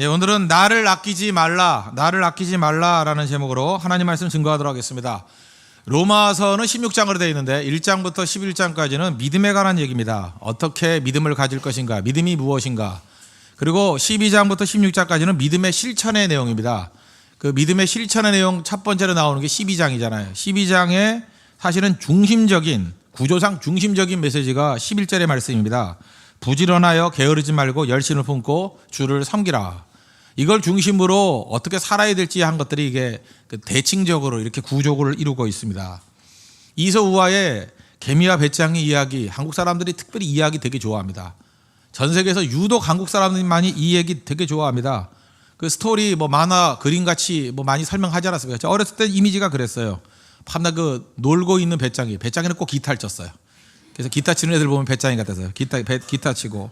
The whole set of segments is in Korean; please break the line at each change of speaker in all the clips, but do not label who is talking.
예, 오늘은 나를 아끼지 말라라는 제목으로 하나님 말씀 증거하도록 하겠습니다. 로마서는 16장으로 되어 있는데 1장부터 11장까지는 믿음에 관한 얘기입니다. 어떻게 믿음을 가질 것인가, 믿음이 무엇인가. 그리고 12장부터 16장까지는 믿음의 실천의 내용입니다. 그 믿음의 실천의 내용 첫 번째로 나오는 게 12장이잖아요. 12장에 사실은 구조상 중심적인 메시지가 11절의 말씀입니다. 부지런하여 게으르지 말고 열심을 품고 주를 섬기라. 이걸 중심으로 어떻게 살아야 될지 한 것들이 이게 대칭적으로 이렇게 구조를 이루고 있습니다. 이서우화의 개미와 배짱이 이야기, 한국 사람들이 특별히 이 이야기 되게 좋아합니다. 전 세계에서 유독 한국 사람들이 많이 이 얘기 되게 좋아합니다. 그 스토리 만화 그림같이 많이 설명하지 않았습니까? 저 어렸을 때 이미지가 그랬어요. 밤낮 놀고 있는 배짱이는 꼭 기타를 쳤어요. 그래서 기타 치는 애들 보면 배짱이 같아서요. 기타 치고.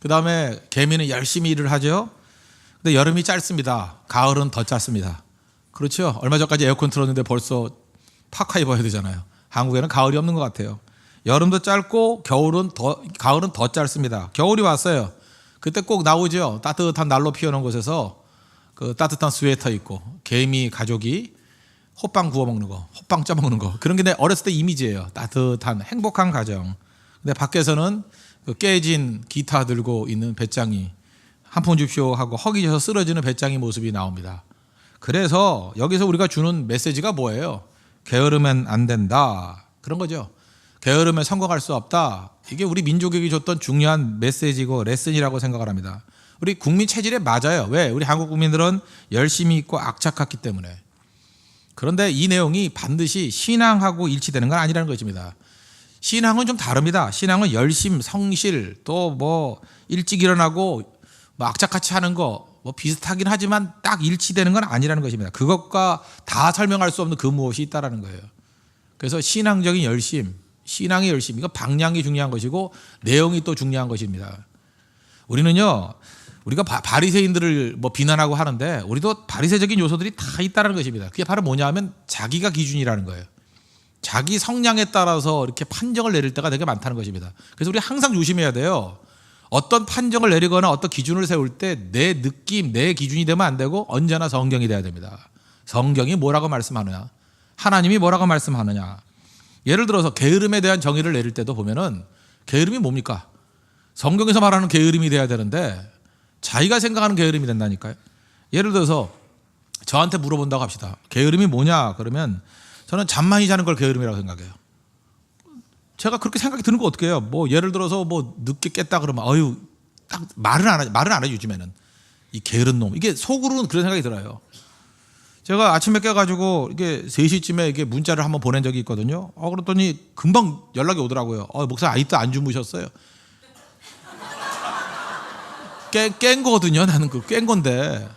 그 다음에 개미는 열심히 일을 하죠. 근데 여름이 짧습니다. 가을은 더 짧습니다. 그렇죠? 얼마 전까지 에어컨 틀었는데 벌써 파카 입어야 되잖아요. 한국에는 가을이 없는 것 같아요. 여름도 짧고 가을은 더 짧습니다. 겨울이 왔어요. 그때 꼭 나오죠. 따뜻한 난로 피워놓은 곳에서 그 따뜻한 스웨터 입고 개미 가족이 호빵 구워 먹는 거, 호빵 쪄 먹는 거. 그런 게 내 어렸을 때 이미지예요. 따뜻한 행복한 가정. 근데 밖에서는 그 깨진 기타 들고 있는 배짱이 한 푼 줍쇼 하고 허기져서 쓰러지는 배짱이 모습이 나옵니다. 그래서 여기서 우리가 주는 메시지가 뭐예요? 게으르면 안 된다. 그런 거죠. 게으르면 성공할 수 없다. 이게 우리 민족에게 줬던 중요한 메시지고 레슨이라고 생각을 합니다. 우리 국민 체질에 맞아요. 왜? 우리 한국 국민들은 열심히 있고 악착했기 때문에. 그런데 이 내용이 반드시 신앙하고 일치되는 건 아니라는 것입니다. 신앙은 좀 다릅니다. 신앙은 열심, 성실, 또 일찍 일어나고 악착같이 하는 거 비슷하긴 하지만 딱 일치되는 건 아니라는 것입니다. 그것과 다 설명할 수 없는 그 무엇이 있다라는 거예요. 그래서 신앙적인 열심, 신앙의 열심, 이거 방향이 중요한 것이고 내용이 또 중요한 것입니다. 우리는요, 우리가 바리새인들을 비난하고 하는데 우리도 바리새적인 요소들이 다 있다는 것입니다. 그게 바로 뭐냐면 자기가 기준이라는 거예요. 자기 성량에 따라서 이렇게 판정을 내릴 때가 되게 많다는 것입니다. 그래서 우리 항상 조심해야 돼요. 어떤 판정을 내리거나 어떤 기준을 세울 때 내 느낌, 내 기준이 되면 안 되고 언제나 성경이 돼야 됩니다. 성경이 뭐라고 말씀하느냐, 하나님이 뭐라고 말씀하느냐. 예를 들어서 게으름에 대한 정의를 내릴 때도 보면은 게으름이 뭡니까? 성경에서 말하는 게으름이 돼야 되는데 자기가 생각하는 게으름이 된다니까요. 예를 들어서 저한테 물어본다고 합시다. 게으름이 뭐냐? 그러면 저는 잠 많이 자는 걸 게으름이라고 생각해요. 제가 그렇게 생각이 드는 거 어떻게 해요? 예를 들어서 늦게 깼다 그러면 딱 말은 안 해요. 요즘에는 이 게으른 놈. 이게 속으로는 그런 생각이 들어요. 제가 아침에 깨가지고 이게 3시쯤에 이게 문자를 한번 보낸 적이 있거든요. 그랬더니 금방 연락이 오더라고요. 목사님 아직도 안 주무셨어요. 깬 거거든요. 나는 깬 건데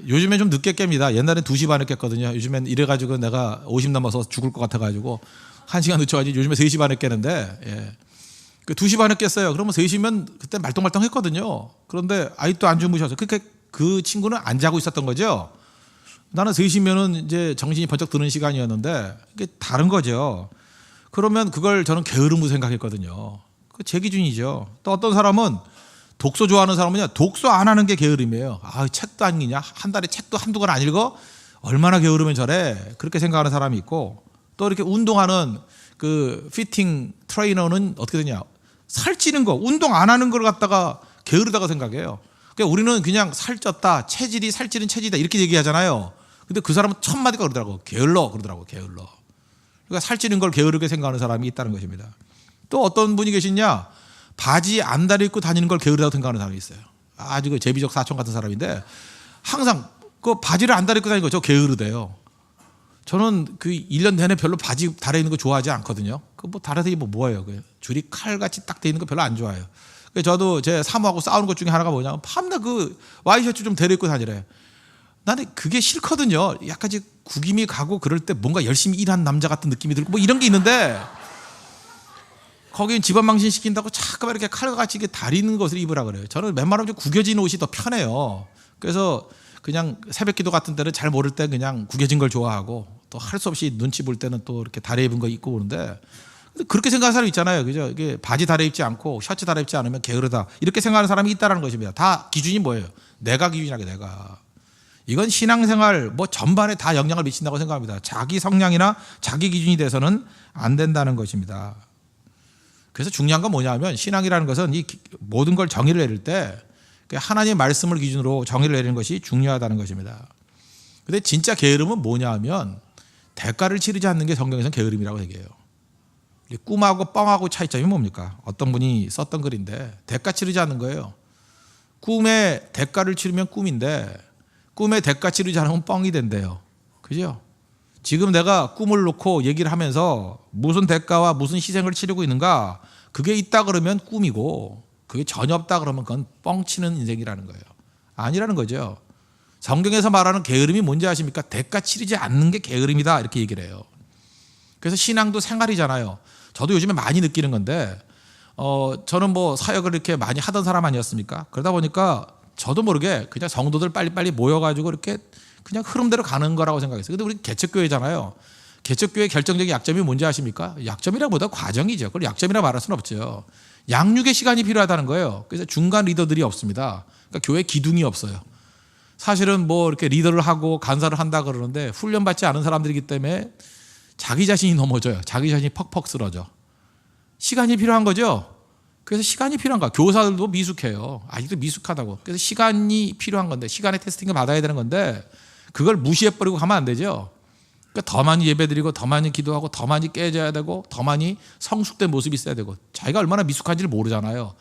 요즘엔 좀 늦게 깹니다. 옛날엔 2시 반에 깼거든요. 요즘엔 이래가지고 내가 50 넘어서 죽을 것 같아가지고 1시간 늦춰가지고 요즘에 3시 반에 깨는데, 예. 2시 반에 깼어요. 그러면 3시면 그때 말똥말똥 했거든요. 그런데 아직도 안 주무셔서 그 친구는 안 자고 있었던 거죠. 나는 3시면은 이제 정신이 번쩍 드는 시간이었는데 이게 다른 거죠. 그러면 그걸 저는 게으름으로 생각했거든요. 제 기준이죠. 또 어떤 사람은 독서 좋아하는 사람은요, 독서 안 하는 게 게으름이에요. 책도 안 읽냐? 한 달에 책도 한두 권 안 읽어? 얼마나 게으르면 저래? 그렇게 생각하는 사람이 있고, 또 이렇게 운동하는 그 피팅 트레이너는 어떻게 되냐? 살찌는 거, 운동 안 하는 걸 갖다가 게으르다고 생각해요. 그러니까 우리는 그냥 살쪘다, 살찌는 체질이다 이렇게 얘기하잖아요. 근데 그 사람은 첫 마디가 그러더라고. 게을러. 그러니까 살찌는 걸 게으르게 생각하는 사람이 있다는 것입니다. 또 어떤 분이 계시냐? 바지 안 다려입고 다니는 걸 게으르다고 생각하는 사람이 있어요. 아주 제비적 사촌 같은 사람인데 항상 그 바지를 안 다려입고 다니는 거 저 게으르대요. 저는 1년 내내 별로 바지 달아있는 거 좋아하지 않거든요. 달아서 입으면 뭐예요? 줄이 칼같이 딱 돼 있는 거 별로 안 좋아해요. 저도 제 사모하고 싸우는 것 중에 하나가 뭐냐면 밤낮 와이셔츠 좀 데려입고 다니래. 나는 그게 싫거든요. 약간 구김이 가고 그럴 때 뭔가 열심히 일한 남자 같은 느낌이 들고 이런 게 있는데 거긴 집안 망신 시킨다고 자꾸 이렇게 칼같이 이렇게 다리는 것을 입으라 그래요. 저는 웬만하면 좀 구겨진 옷이 더 편해요. 그래서 그냥 새벽기도 같은 때는 잘 모를 때 그냥 구겨진 걸 좋아하고 또 할 수 없이 눈치 볼 때는 또 이렇게 다리 입은 거 입고 오는데 그렇게 생각하는 사람 있잖아요. 그죠? 이게 바지 달아입지 않고 셔츠 달아입지 않으면 게으르다. 이렇게 생각하는 사람이 있다는 것입니다. 다 기준이 뭐예요? 내가 기준이라게 내가. 이건 신앙생활 뭐 전반에 다 영향을 미친다고 생각합니다. 자기 성향이나 자기 기준이 돼서는 안 된다는 것입니다. 그래서 중요한 건 뭐냐면 신앙이라는 것은 이 모든 걸 정의를 내릴 때 하나님의 말씀을 기준으로 정의를 내리는 것이 중요하다는 것입니다. 근데 진짜 게으름은 뭐냐 하면 대가를 치르지 않는 게 성경에서는 게으름이라고 얘기해요. 꿈하고 뻥하고 차이점이 뭡니까? 어떤 분이 썼던 글인데 대가 치르지 않는 거예요. 꿈에 대가를 치르면 꿈인데 꿈에 대가 치르지 않으면 뻥이 된대요. 그죠? 지금 내가 꿈을 놓고 얘기를 하면서 무슨 대가와 무슨 희생을 치르고 있는가, 그게 있다 그러면 꿈이고 그게 전혀 없다 그러면 그건 뻥치는 인생이라는 거예요. 아니라는 거죠. 성경에서 말하는 게으름이 뭔지 아십니까? 대가 치르지 않는 게 게으름이다 이렇게 얘기를 해요. 그래서 신앙도 생활이잖아요. 저도 요즘에 많이 느끼는 건데 저는 뭐 사역을 이렇게 많이 하던 사람 아니었습니까? 그러다 보니까 저도 모르게 그냥 성도들 빨리빨리 모여가지고 이렇게 그냥 흐름대로 가는 거라고 생각했어요. 근데 우리 개척교회잖아요. 개척교회의 결정적인 약점이 뭔지 아십니까? 약점이라보다 과정이죠. 그걸 약점이라 말할 수는 없죠. 양육의 시간이 필요하다는 거예요. 그래서 중간 리더들이 없습니다. 그러니까 교회 기둥이 없어요. 사실은 뭐 이렇게 리더를 하고 간사를 한다 그러는데 훈련받지 않은 사람들이기 때문에 자기 자신이 넘어져요. 자기 자신이 퍽퍽 쓰러져. 시간이 필요한 거죠. 그래서 시간이 필요한 거야. 교사들도 미숙해요. 아직도 미숙하다고. 그래서 시간이 필요한 건데 시간의 테스팅을 받아야 되는 건데 그걸 무시해버리고 가면 안 되죠. 그러니까 더 많이 예배드리고 더 많이 기도하고 더 많이 깨져야 되고 더 많이 성숙된 모습이 있어야 되고 자기가 얼마나 미숙한지를 모르잖아요.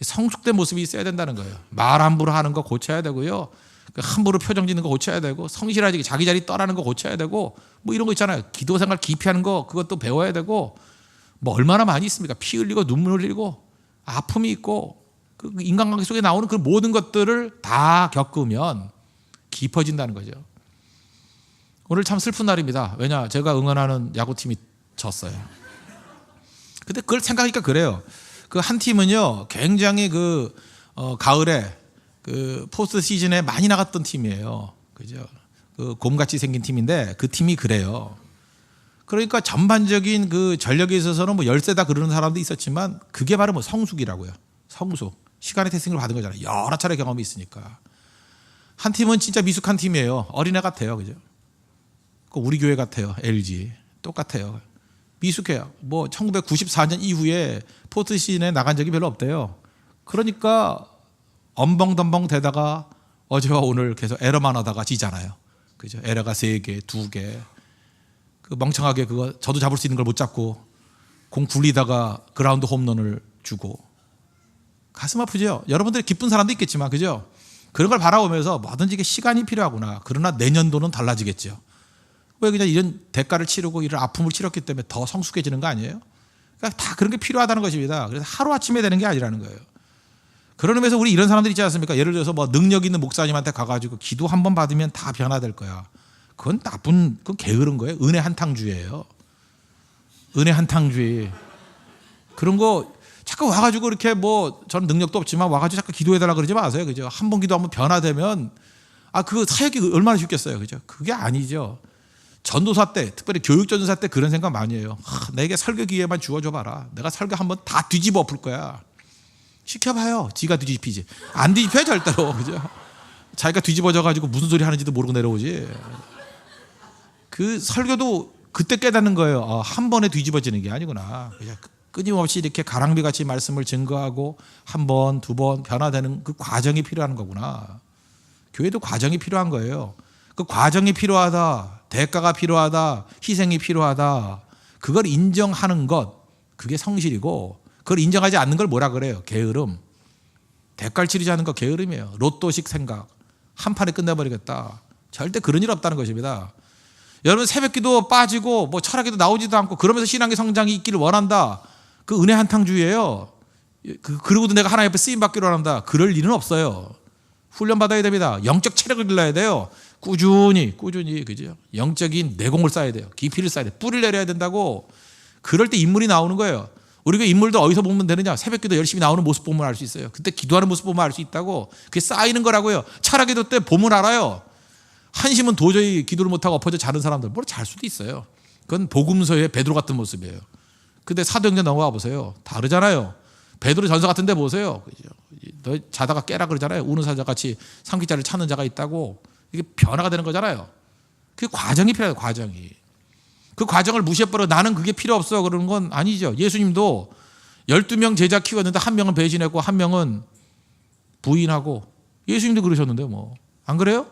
성숙된 모습이 있어야 된다는 거예요. 말 함부로 하는 거 고쳐야 되고요. 함부로 표정 짓는 거 고쳐야 되고 성실하게 자기 자리 떠나는 거 고쳐야 되고 뭐 이런 거 있잖아요. 기도 생활 기피하는 거 그것도 배워야 되고 뭐 얼마나 많이 있습니까? 피 흘리고 눈물 흘리고 아픔이 있고 그 인간관계 속에 나오는 그 모든 것들을 다 겪으면 깊어진다는 거죠. 오늘 참 슬픈 날입니다. 왜냐? 제가 응원하는 야구팀이 졌어요. 근데 그걸 생각하니까 그래요. 그 한 팀은요, 굉장히 가을에 그 포스트 시즌에 많이 나갔던 팀이에요. 그죠? 그 곰같이 생긴 팀인데 그 팀이 그래요. 그러니까 전반적인 그 전력에 있어서는 뭐 열세다 그러는 사람도 있었지만 그게 바로 뭐 성숙이라고요. 성숙. 시간의 테스팅을 받은 거잖아요. 여러 차례 경험이 있으니까. 한 팀은 진짜 미숙한 팀이에요. 어린애 같아요. 그죠? 우리 교회 같아요. LG. 똑같아요. 미숙해요. 뭐 1994년 이후에 포스트 시즌에 나간 적이 별로 없대요. 그러니까 엄벙덤벙 되다가 어제와 오늘 계속 에러만 하다가 지잖아요. 그죠? 에러가 3개, 2개. 그 멍청하게 그거 저도 잡을 수 있는 걸 못 잡고 공 굴리다가 그라운드 홈런을 주고 가슴 아프죠? 여러분들이 기쁜 사람도 있겠지만 그죠? 그런 걸 바라보면서 뭐든지 이게 시간이 필요하구나. 그러나 내년도는 달라지겠죠. 왜 그냥 이런 대가를 치르고 이런 아픔을 치렀기 때문에 더 성숙해지는 거 아니에요? 그러니까 다 그런 게 필요하다는 것입니다. 그래서 하루아침에 되는 게 아니라는 거예요. 그런 의미에서 우리 이런 사람들 있지 않습니까? 예를 들어서 뭐 능력 있는 목사님한테 가가지고 기도 한 번 받으면 다 변화될 거야. 그건 그건 게으른 거예요. 은혜 한탕주의예요. 은혜 한탕주의. 그런 거 자꾸 와가지고 이렇게 뭐 저는 능력도 없지만 와가지고 자꾸 기도해달라 그러지 마세요. 그죠? 한 번 기도하면 변화되면 그 사역이 얼마나 쉽겠어요. 그죠? 그게 아니죠. 전도사 때, 특별히 교육전도사 때 그런 생각 많이 해요. 내게 설교 기회만 주어줘 봐라. 내가 설교 한번 다 뒤집어 엎을 거야. 시켜봐요. 지가 뒤집히지. 안 뒤집혀요 절대로. 그죠? 자기가 뒤집어져가지고 무슨 소리 하는지도 모르고 내려오지. 그 설교도 그때 깨닫는 거예요. 한 번에 뒤집어지는 게 아니구나. 그냥 끊임없이 이렇게 가랑비같이 말씀을 증거하고 한 번, 두 번 변화되는 그 과정이 필요한 거구나. 교회도 과정이 필요한 거예요. 그 과정이 필요하다. 대가가 필요하다. 희생이 필요하다. 그걸 인정하는 것. 그게 성실이고 그걸 인정하지 않는 걸 뭐라 그래요? 게으름. 대가를 치르지 않는 거 게으름이에요. 로또식 생각. 한 판에 끝내버리겠다. 절대 그런 일 없다는 것입니다. 여러분 새벽기도 빠지고 뭐 철학기도 나오지도 않고 그러면서 신앙의 성장이 있기를 원한다. 그 은혜 한탕주의예요. 그러고도 내가 하나님 앞에 쓰임받기를 원한다. 그럴 일은 없어요. 훈련받아야 됩니다. 영적 체력을 길러야 돼요. 꾸준히 그죠? 영적인 내공을 쌓아야 돼요. 깊이를 쌓아야 돼요. 뿌리를 내려야 된다고. 그럴 때 인물이 나오는 거예요. 우리가 인물도 어디서 보면 되느냐? 새벽기도 열심히 나오는 모습 보면 알 수 있어요. 그때 기도하는 모습 보면 알 수 있다고. 그게 쌓이는 거라고요. 철학기도 때 보면 알아요. 한심은 도저히 기도를 못하고 엎어져 자는 사람들 뭐 잘 수도 있어요. 그건 복음서의 베드로 같은 모습이에요. 근데 사도행전 넘어가 보세요. 다르잖아요. 베드로 전서 같은 데 보세요. 너 자다가 깨라 그러잖아요. 우는 사자같이 삼키자를 찾는 자가 있다고. 이게 변화가 되는 거잖아요. 그 과정이 필요해요. 과정이. 그 과정을 무시해버려 나는 그게 필요 없어 그러는 건 아니죠. 예수님도 12명 제자 키웠는데 한 명은 배신했고 한 명은 부인하고 예수님도 그러셨는데 뭐 안 그래요?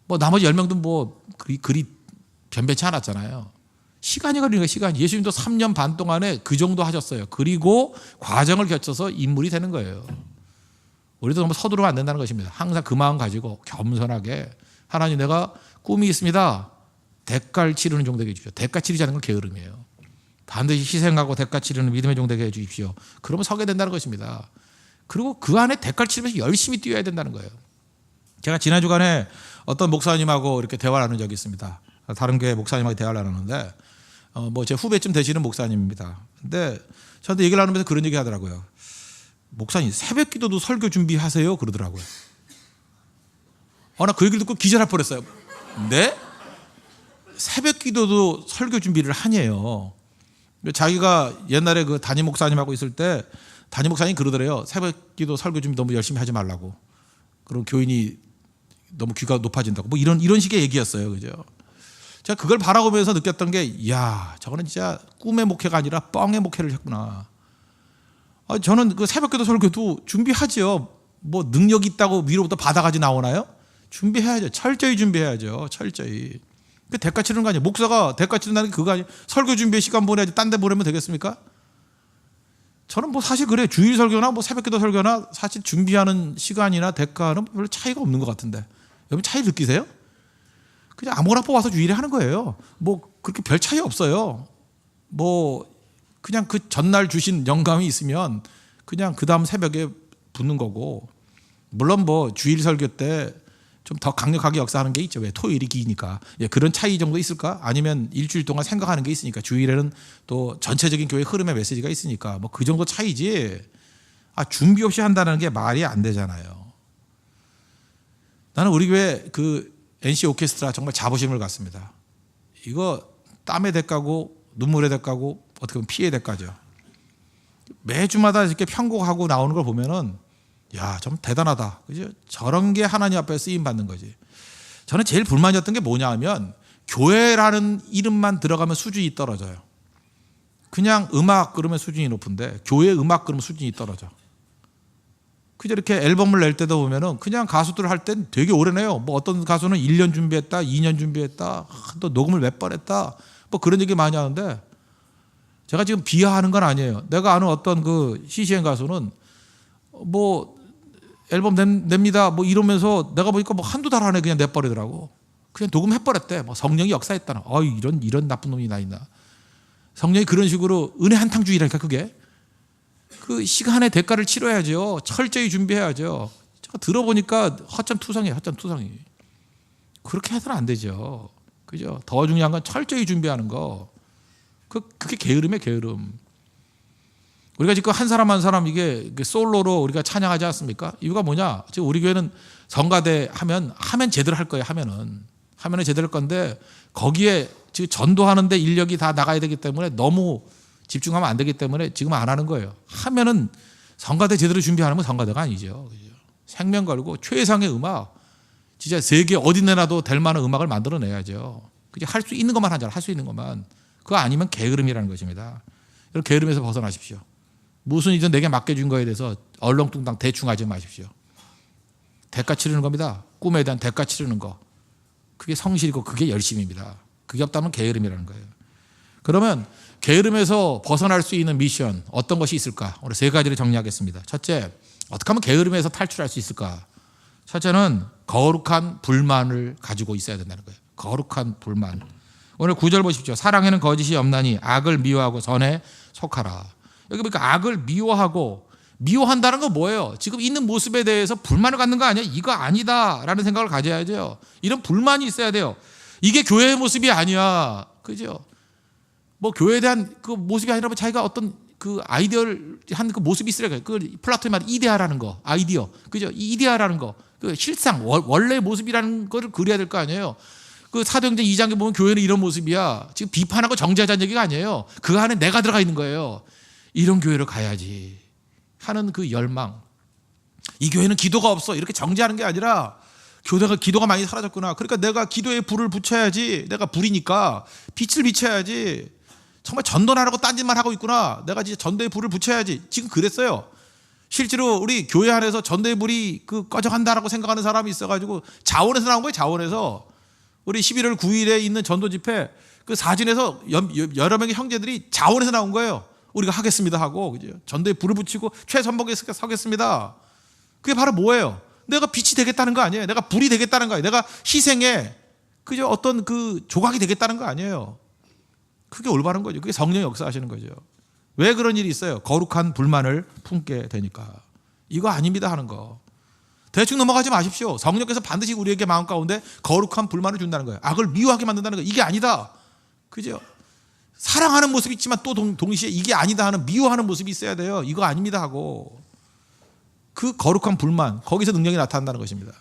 뭐 나머지 10명도 뭐 그리 변변치 않았잖아요. 시간이 걸리는 거예요. 시간이. 예수님도 3년 반 동안에 그 정도 하셨어요. 그리고 과정을 거쳐서 인물이 되는 거예요. 우리도 너무 서두르면 안 된다는 것입니다. 항상 그 마음 가지고 겸손하게 하나님 내가 꿈이 있습니다. 대가를 치르는 종되게 해주십시오. 대가 치르지 않는 건 게으름이에요. 반드시 희생하고 대가 치르는 믿음의 종되게 해주십시오. 그러면 서게 된다는 것입니다. 그리고 그 안에 대가를 치르면서 열심히 뛰어야 된다는 거예요. 제가 지난 주간에 어떤 목사님하고 이렇게 대화를 나눈 적이 있습니다. 다른 교회 목사님하고 대화를 나누는데 뭐 제 후배쯤 되시는 목사님입니다. 근데 저한테 얘기를 나누면서 그런 얘기 하더라고요. 목사님 새벽 기도도 설교 준비하세요 그러더라고요. 나 그 얘기를 듣고 기절할 뻔했어요. 네? 새벽 기도도 설교 준비를 하네요. 자기가 옛날에 그 담임 목사님하고 있을 때 담임 목사님이 그러더래요. 새벽 기도 설교 준비 너무 열심히 하지 말라고. 그럼 교인이 너무 귀가 높아진다고. 뭐 이런 식의 얘기였어요. 그죠? 제가 그걸 바라보면서 느꼈던 게, 이야, 저거는 진짜 꿈의 목회가 아니라 뻥의 목회를 했구나. 저는 그 새벽기도 설교도 준비하죠. 뭐 능력 있다고 위로부터 받아가지 나오나요? 준비해야죠. 철저히 준비해야죠. 철저히. 그 대가 치르는 거 아니에요. 목사가 대가 치른다는 게 그거 아니에요. 설교 준비에 시간 보내야지 딴 데 보내면 되겠습니까? 저는 뭐 사실 그래요. 주일 설교나 뭐 새벽기도 설교나 사실 준비하는 시간이나 대가는 별로 차이가 없는 것 같은데. 여러분 차이 느끼세요? 그냥 아무거나 뽑아서 주일에 하는 거예요. 뭐 그렇게 별 차이 없어요. 뭐 그냥 그 전날 주신 영감이 있으면 그냥 그 다음 새벽에 붙는 거고. 물론 뭐 주일 설교 때 좀 더 강력하게 역사하는 게 있죠. 왜? 토요일이 기니까. 예, 그런 차이 정도 있을까? 아니면 일주일 동안 생각하는 게 있으니까. 주일에는 또 전체적인 교회 흐름의 메시지가 있으니까. 뭐 그 정도 차이지. 준비 없이 한다는 게 말이 안 되잖아요. 나는 우리 교회 그 NC 오케스트라 정말 자부심을 갖습니다. 이거 땀의 대가고 눈물의 대가고 어떻게 보면 피의 대가죠. 매주마다 이렇게 편곡하고 나오는 걸 보면은 야, 좀 대단하다. 그죠? 저런 게 하나님 앞에 쓰임 받는 거지. 저는 제일 불만이었던 게 뭐냐 하면 교회라는 이름만 들어가면 수준이 떨어져요. 그냥 음악 그러면 수준이 높은데 교회 음악 그러면 수준이 떨어져. 그저 이렇게 앨범을 낼 때도 보면은 그냥 가수들 할 땐 되게 오래 내요. 뭐 어떤 가수는 1년 준비했다, 2년 준비했다, 또 녹음을 몇 번 했다. 뭐 그런 얘기 많이 하는데 제가 지금 비하하는 건 아니에요. 내가 아는 어떤 그 CCN 가수는 뭐 앨범 냅니다 뭐 이러면서 내가 보니까 뭐 한두 달 안에 그냥 내버리더라고. 그냥 녹음해버렸대. 뭐 성령이 역사했다나. 이런 나쁜 놈이 나 있나. 성령이 그런 식으로 은혜 한탕주의라니까 그게. 그 시간의 대가를 치러야죠. 철저히 준비해야죠. 제가 들어보니까 헛전투성이에요. 헛전투성이. 그렇게 해서는 안 되죠. 그죠? 더 중요한 건 철저히 준비하는 거. 그게 게으름이에요. 게으름. 우리가 지금 한 사람 한 사람 이게 솔로로 우리가 찬양하지 않습니까? 이유가 뭐냐? 지금 우리 교회는 성가대 하면 제대로 할 거예요. 하면은 제대로 할 건데 거기에 지금 전도하는데 인력이 다 나가야 되기 때문에 너무 집중하면 안 되기 때문에 지금 안 하는 거예요. 하면은 성가대 제대로 준비하는 건 성가대가 아니죠. 생명 걸고 최상의 음악, 진짜 세계 어디 내놔도 될 만한 음악을 만들어내야죠. 그냥 할 수 있는 것만 하잖아요. 할 수 있는 것만. 그거 아니면 게으름이라는 것입니다. 여러분 게으름에서 벗어나십시오. 무슨 일이든 내게 맡겨준 거에 대해서 얼렁뚱땅 대충 하지 마십시오. 대가 치르는 겁니다. 꿈에 대한 대가 치르는 거. 그게 성실이고 그게 열심입니다. 그게 없다면 게으름이라는 거예요. 그러면 게으름에서 벗어날 수 있는 미션 어떤 것이 있을까? 오늘 세 가지를 정리하겠습니다. 첫째, 어떻게 하면 게으름에서 탈출할 수 있을까? 첫째는 거룩한 불만을 가지고 있어야 된다는 거예요. 거룩한 불만. 오늘 9절 보십시오. 사랑에는 거짓이 없나니 악을 미워하고 선에 속하라. 여기 보니까 악을 미워한다는 건 뭐예요? 지금 있는 모습에 대해서 불만을 갖는 거 아니야? 이거 아니다라는 생각을 가져야죠. 이런 불만이 있어야 돼요. 이게 교회의 모습이 아니야. 그죠? 뭐 교회에 대한 그 모습이 아니라 자기가 어떤 그 아이디어를 한 그 모습이 있으라고요. 그 플라톤이 말한 이데아라는 거, 아이디어. 그죠? 이 이데아라는 거. 그 실상 원래의 모습이라는 거를 그려야 될 거 아니에요. 그 사도행전 2장에 보면 교회는 이런 모습이야. 지금 비판하고 정죄하자는 얘기가 아니에요. 그 안에 내가 들어가 있는 거예요. 이런 교회로 가야지 하는 그 열망. 이 교회는 기도가 없어 이렇게 정죄하는 게 아니라 기도가 많이 사라졌구나. 그러니까 내가 기도에 불을 붙여야지. 내가 불이니까 빛을 비춰야지. 정말 전도는 안 하고 딴짓만 하고 있구나. 내가 진짜 전도에 불을 붙여야지. 지금 그랬어요. 실제로 우리 교회 안에서 전도의 불이 꺼져간다라고 생각하는 사람이 있어가지고 자원에서 나온 거예요. 자원에서. 우리 11월 9일에 있는 전도 집회 그 사진에서 여러 명의 형제들이 자원에서 나온 거예요. 우리가 하겠습니다 하고 그죠? 전도에 불을 붙이고 최선봉에 서겠습니다. 그게 바로 뭐예요? 내가 빛이 되겠다는 거 아니에요. 내가 불이 되겠다는 거 아니에요. 내가 희생에 그저 어떤 그 조각이 되겠다는 거 아니에요. 그게 올바른 거죠. 그게 성령이 역사하시는 거죠. 왜 그런 일이 있어요? 거룩한 불만을 품게 되니까. 이거 아닙니다 하는 거. 대충 넘어가지 마십시오. 성령께서 반드시 우리에게 마음 가운데 거룩한 불만을 준다는 거예요. 악을 미워하게 만든다는 거예요. 이게 아니다. 그죠? 사랑하는 모습이 있지만 또 동시에 이게 아니다 하는 미워하는 모습이 있어야 돼요. 이거 아닙니다 하고. 그 거룩한 불만, 거기서 능력이 나타난다는 것입니다.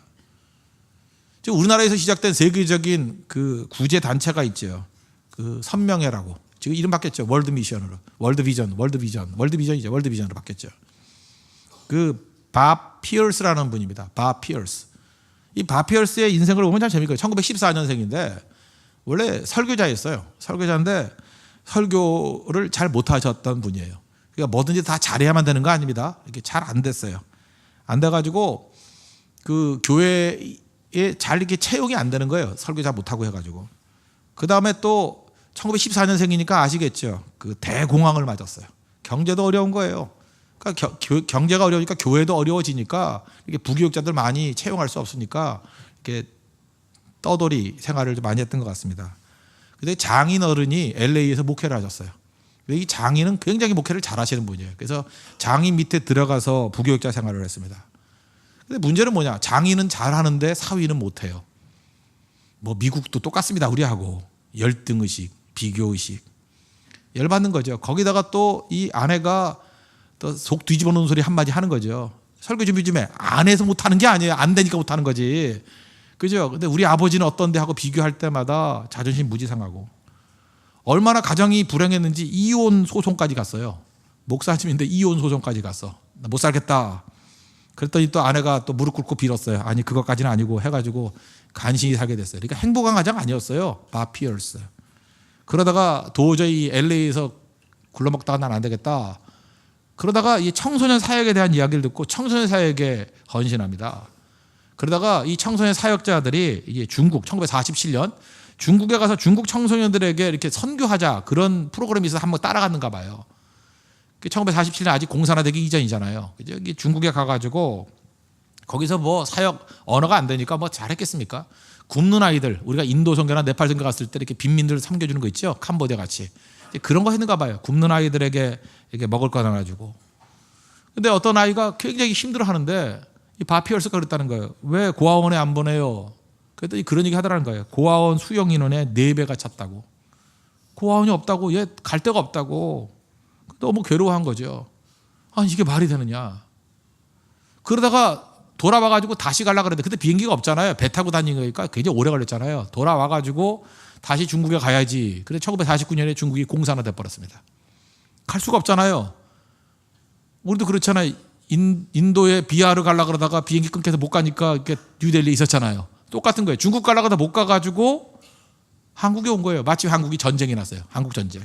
지금 우리나라에서 시작된 세계적인 그 구제 단체가 있죠. 그 선명회라고. 지금 이름 바뀌었죠. 월드 미션으로. 월드비전이죠. 월드비전으로 바뀌었죠. 그 밥 피어스라는 분입니다. 밥 피어스. 이 밥 피어스의 인생을 보면 참 재밌고요. 1914년생인데 원래 설교자였어요. 설교자인데 설교를 잘 못하셨던 분이에요. 그러니까 뭐든지 다 잘해야만 되는 거 아닙니다. 이게 잘 안 됐어요. 안 돼가지고 그 교회에 잘 이렇게 채용이 안 되는 거예요. 설교 잘 못하고 해가지고. 그 다음에 또 1914년생이니까 아시겠죠. 그 대공황을 맞았어요. 경제도 어려운 거예요. 그러니까 경제가 어려우니까 교회도 어려워지니까 이게 부교육자들 많이 채용할 수 없으니까 이렇게 떠돌이 생활을 좀 많이 했던 것 같습니다. 근데 장인 어른이 LA에서 목회를 하셨어요. 이 장인은 굉장히 목회를 잘하시는 분이에요. 그래서 장인 밑에 들어가서 부교육자 생활을 했습니다. 근데 문제는 뭐냐? 장인은 잘하는데 사위는 못해요. 뭐 미국도 똑같습니다. 우리하고 열등의식, 비교의식, 열받는 거죠. 거기다가 또 이 아내가 또 속 뒤집어 놓은 소리 한마디 하는 거죠. 설교 준비 좀 해. 안 해서 못하는 게 아니에요. 안 되니까 못하는 거지. 그죠? 근데 우리 아버지는 어떤데 하고 비교할 때마다 자존심 무지 상하고 얼마나 가정이 불행했는지 이혼 소송까지 갔어요. 목사님인데 이혼 소송까지 갔어. 나 못 살겠다. 그랬더니 또 아내가 또 무릎 꿇고 빌었어요. 아니 그것까지는 아니고 해가지고 간신히 살게 됐어요. 그러니까 행복한 가정 아니었어요. 밥 피어스. 그러다가 도저히 LA에서 굴러먹다가 난 안 되겠다. 그러다가 이 청소년 사역에 대한 이야기를 듣고 청소년 사역에 헌신합니다. 그러다가 이 청소년 사역자들이 이게 중국 1947년 중국에 가서 중국 청소년들에게 이렇게 선교하자 그런 프로그램이 있어서 한번 따라갔는가 봐요. 1947년 아직 공산화되기 이전이잖아요. 여기 중국에 가가지고 거기서 뭐 사역 언어가 안 되니까 뭐 잘했겠습니까? 굶는 아이들, 우리가 인도 선교나 네팔 선교 갔을 때 이렇게 빈민들을 섬겨주는 거 있죠? 캄보디아 같이. 그런 거 했는가 봐요. 굶는 아이들에게 이렇게 먹을 거 나눠주고. 근데 어떤 아이가 굉장히 힘들어 하는데 이 바피얼스가 그랬다는 거예요. 왜 고아원에 안 보내요? 그랬더니 그런 얘기 하더라는 거예요. 고아원 수용 인원의 4배가 찼다고. 고아원이 없다고, 얘 갈 데가 없다고. 너무 괴로워한 거죠. 아니 이게 말이 되느냐. 그러다가 돌아와가지고 다시 가려고 그랬는데 그때 비행기가 없잖아요. 배 타고 다니는 거니까 굉장히 오래 걸렸잖아요. 돌아와가지고 다시 중국에 가야지. 그래서 1949년에 중국이 공산화돼 버렸습니다. 갈 수가 없잖아요. 우리도 그렇잖아요. 인도에 비하르 가려고 그러다가 비행기 끊겨서 못 가니까 이렇게 뉴델리에 있었잖아요. 똑같은 거예요. 중국 가려고 하다 못 가가지고 한국에 온 거예요. 마치 한국이 전쟁이 났어요. 한국 전쟁.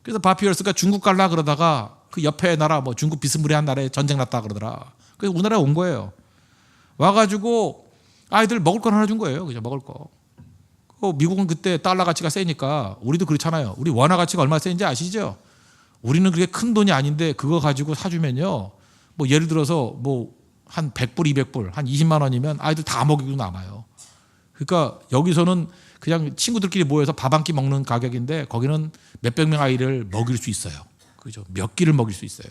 그래서 바피얼스가 중국 가려고 그러다가 그 옆에 나라 뭐 중국 비스무리한 나라에 전쟁 났다 그러더라. 그래서 우리나라에 온 거예요. 와가지고 아이들 먹을 거 하나 준 거예요. 그죠? 먹을 거. 미국은 그때 달러 가치가 세니까 우리도 그렇잖아요. 우리 원화 가치가 얼마 세인지 아시죠? 우리는 그렇게 큰 돈이 아닌데 그거 가지고 사주면요. 뭐 예를 들어서 뭐 한 100불, 200불, 한 20만 원이면 아이들 다 먹이고 남아요. 그러니까 여기서는 그냥 친구들끼리 모여서 밥 한 끼 먹는 가격인데 거기는 몇백 명 아이를 먹일 수 있어요. 그죠? 몇 끼를 먹일 수 있어요.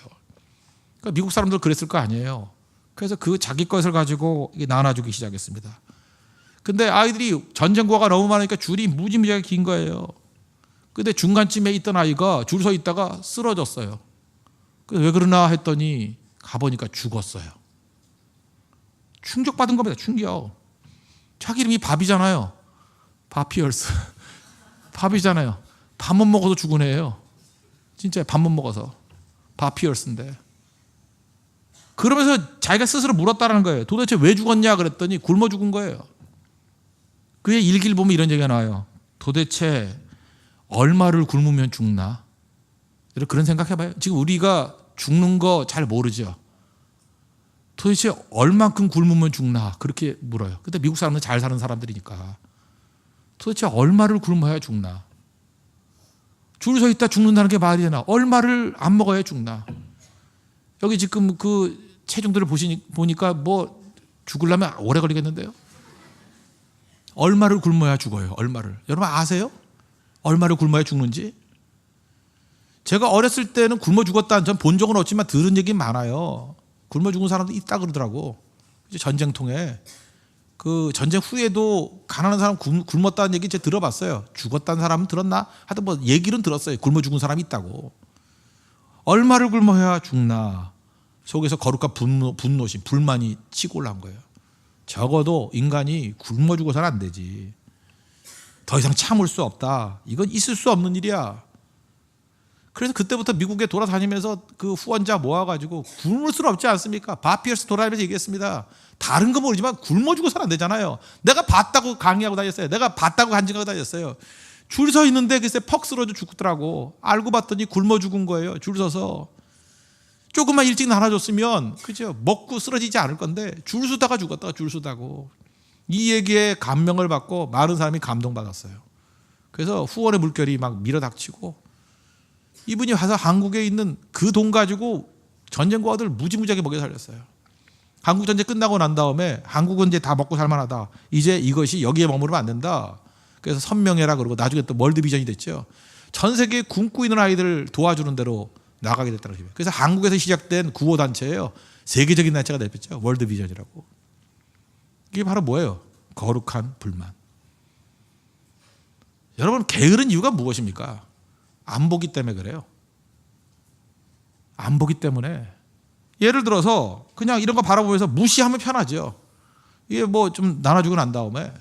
그러니까 미국 사람들 그랬을 거 아니에요. 그래서 그 자기 것을 가지고 나눠주기 시작했습니다. 근데 아이들이 전쟁고가 너무 많으니까 줄이 무지무지하게 긴 거예요. 근데 중간쯤에 있던 아이가 줄 서 있다가 쓰러졌어요. 그래서 왜 그러나 했더니 가보니까 죽었어요. 충격받은 겁니다. 충격. 자기 이름이 밥이잖아요. 바피얼스. 밥이잖아요. 밥만 먹어도 죽은 애예요. 진짜 밥만 먹어서. 바피얼스인데. 그러면서 자기가 스스로 물었다는 거예요. 도대체 왜 죽었냐 그랬더니 굶어 죽은 거예요. 그의 일기를 보면 이런 얘기가 나와요. 도대체 얼마를 굶으면 죽나? 그런 생각해봐요. 지금 우리가 죽는 거 잘 모르죠. 도대체 얼만큼 굶으면 죽나? 그렇게 물어요. 근데 미국 사람은 잘 사는 사람들이니까. 도대체 얼마를 굶어야 죽나? 줄 서 있다 죽는다는 게 말이 되나? 얼마를 안 먹어야 죽나? 여기 지금 그 체중들을 보니까 뭐 죽으려면 오래 걸리겠는데요? 얼마를 굶어야 죽어요? 얼마를. 여러분 아세요? 얼마를 굶어야 죽는지? 제가 어렸을 때는 굶어 죽었다는 전 본 적은 없지만 들은 얘기 많아요. 굶어 죽은 사람도 있다 그러더라고. 이제 전쟁통에. 그 전쟁 후에도 가난한 사람 굶었다는 얘기 제가 들어봤어요. 죽었다는 사람은 들었나? 하여튼 뭐 얘기는 들었어요. 굶어 죽은 사람이 있다고. 얼마를 굶어야 죽나? 속에서 거룩한 분노심, 불만이 치고 올라온 거예요. 적어도 인간이 굶어 죽어서는 안 되지. 더 이상 참을 수 없다. 이건 있을 수 없는 일이야. 그래서 그때부터 미국에 돌아다니면서 그 후원자 모아가지고 굶을 수는 없지 않습니까? 바피얼스 돌아다니면서 얘기했습니다. 다른 거 모르지만 굶어 죽어서는 안 되잖아요. 내가 봤다고 강의하고 다녔어요. 내가 봤다고 간증하고 다녔어요. 줄 서 있는데 글쎄 퍽 쓰러져 죽더라고. 알고 봤더니 굶어 죽은 거예요. 줄 서서. 조금만 일찍 나눠줬으면 그죠? 먹고 쓰러지지 않을 건데 줄 서다가 죽었다가 줄 서다고. 이 얘기에 감명을 받고 많은 사람이 감동받았어요. 그래서 후원의 물결이 막 밀어닥치고 이분이 와서 한국에 있는 그 돈 가지고 전쟁고아들 무지무지하게 먹여 살렸어요. 한국 전쟁 끝나고 난 다음에 한국은 이제 다 먹고 살만하다. 이제 이것이 여기에 머무르면 안 된다. 그래서 선명해라 그러고 나중에 또 월드비전이 됐죠. 전 세계에 굶고 있는 아이들을 도와주는 대로 나가게 됐다는 거예요. 그래서 한국에서 시작된 구호단체예요. 세계적인 단체가 됐죠. 월드비전이라고. 이게 바로 뭐예요? 거룩한 불만. 여러분 게으른 이유가 무엇입니까? 안 보기 때문에 그래요. 안 보기 때문에. 예를 들어서 그냥 이런 거 바라보면서 무시하면 편하죠. 이게 뭐 좀 나눠주고 난 다음에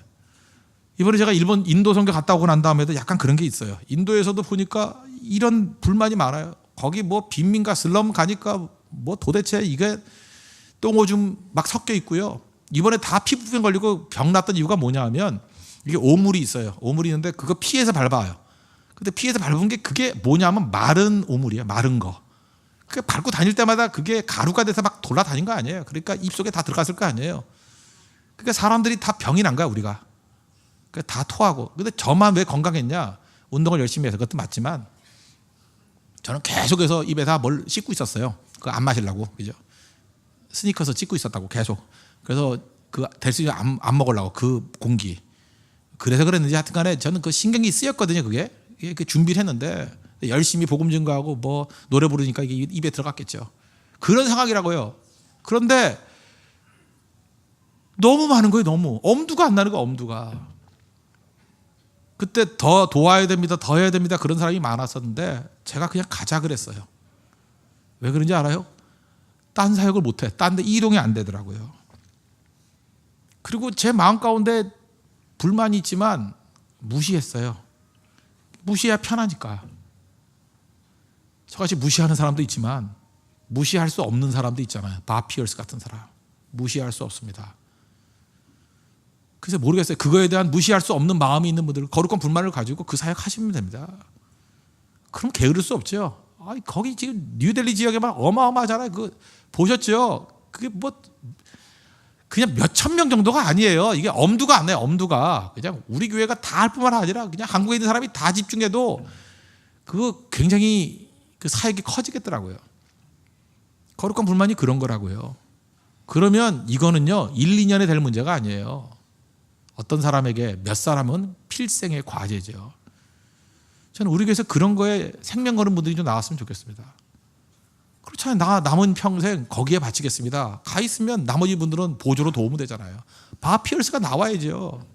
이번에 제가 인도 선교 갔다 오고 난 다음에도 약간 그런 게 있어요. 인도에서도 보니까 이런 불만이 많아요. 거기 뭐 빈민가 슬럼 가니까 뭐 도대체 이게 똥오줌 막 섞여 있고요. 이번에 다 피부병 걸리고 병 났던 이유가 뭐냐 하면 이게 오물이 있어요. 오물이 있는데 그거 피해서 밟아요. 근데 피해서 밟은 게 그게 뭐냐 하면 마른 오물이에요. 마른 거. 그 밟고 다닐 때마다 그게 가루가 돼서 막 돌아다닌 거 아니에요. 그러니까 입속에 다 들어갔을 거 아니에요. 그러니까 사람들이 다 병이 난 거야 우리가. 그러니까 다 토하고. 근데 저만 왜 건강했냐? 운동을 열심히 해서 그것도 맞지만 저는 계속해서 입에다 뭘 씻고 있었어요. 그거 안 마시려고. 그죠? 스니커스 찢고 있었다고 계속. 그래서 그 될 수 있으면 안 먹으려고 그 공기. 그래서 그랬는지 하여튼 간에 저는 그 신경이 쓰였거든요. 그게 준비를 했는데 열심히 복음 증거하고 뭐 노래 부르니까 이게 입에 들어갔겠죠. 그런 상황이라고요. 그런데 너무 많은 거예요. 너무. 엄두가 안 나는 거예요. 엄두가. 그때 더 도와야 됩니다. 더 해야 됩니다. 그런 사람이 많았었는데 제가 그냥 가자 그랬어요. 왜 그런지 알아요? 딴 사역을 못해. 딴 데 이동이 안 되더라고요. 그리고 제 마음 가운데 불만이 있지만 무시했어요. 무시해야 편하니까. 저같이 무시하는 사람도 있지만 무시할 수 없는 사람도 있잖아요. 바피얼스 같은 사람. 무시할 수 없습니다. 그래서 모르겠어요. 그거에 대한 무시할 수 없는 마음이 있는 분들 거룩한 불만을 가지고 그 사역 하시면 됩니다. 그럼 게으를 수 없죠. 거기 지금 뉴델리 지역에 막 어마어마하잖아요. 그 보셨죠? 그게 뭐 그냥 몇천 명 정도가 아니에요. 이게 엄두가 안 나요. 엄두가. 그냥 우리 교회가 다 할 뿐만 아니라 그냥 한국에 있는 사람이 다 집중해도 그거 굉장히 그 사역이 커지겠더라고요. 거룩한 불만이 그런 거라고요. 그러면 이거는요 1, 2년에 될 문제가 아니에요. 어떤 사람에게 몇 사람은 필생의 과제죠. 저는 우리 교회에서 그런 거에 생명 거는 분들이 좀 나왔으면 좋겠습니다. 그렇잖아요. 나 남은 평생 거기에 바치겠습니다. 가 있으면 나머지 분들은 보조로 도움이 되잖아요. 바피얼스가 나와야죠.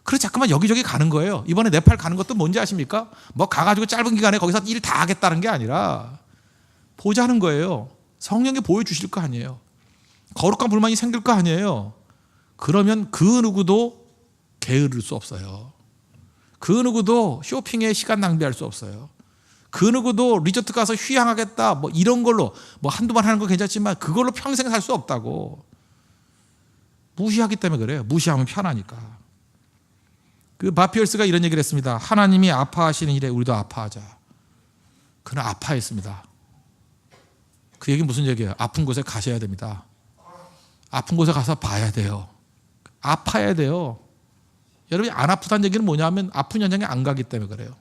그래서 자꾸만 여기저기 가는 거예요. 이번에 네팔 가는 것도 뭔지 아십니까? 뭐 가가지고 짧은 기간에 거기서 일 다 하겠다는 게 아니라 보자는 거예요. 성령이 보여주실 거 아니에요. 거룩한 불만이 생길 거 아니에요. 그러면 그 누구도 게으를 수 없어요. 그 누구도 쇼핑에 시간 낭비할 수 없어요. 그 누구도 리조트 가서 휴양하겠다 뭐 이런 걸로 뭐 한두 번 하는 건 괜찮지만 그걸로 평생 살 수 없다고. 무시하기 때문에 그래요. 무시하면 편하니까. 그 바피얼스가 이런 얘기를 했습니다. 하나님이 아파하시는 일에 우리도 아파하자. 그는 아파했습니다. 그 얘기는 무슨 얘기예요? 아픈 곳에 가셔야 됩니다. 아픈 곳에 가서 봐야 돼요. 아파야 돼요. 여러분이 안 아프다는 얘기는 뭐냐면 아픈 현장에 안 가기 때문에 그래요.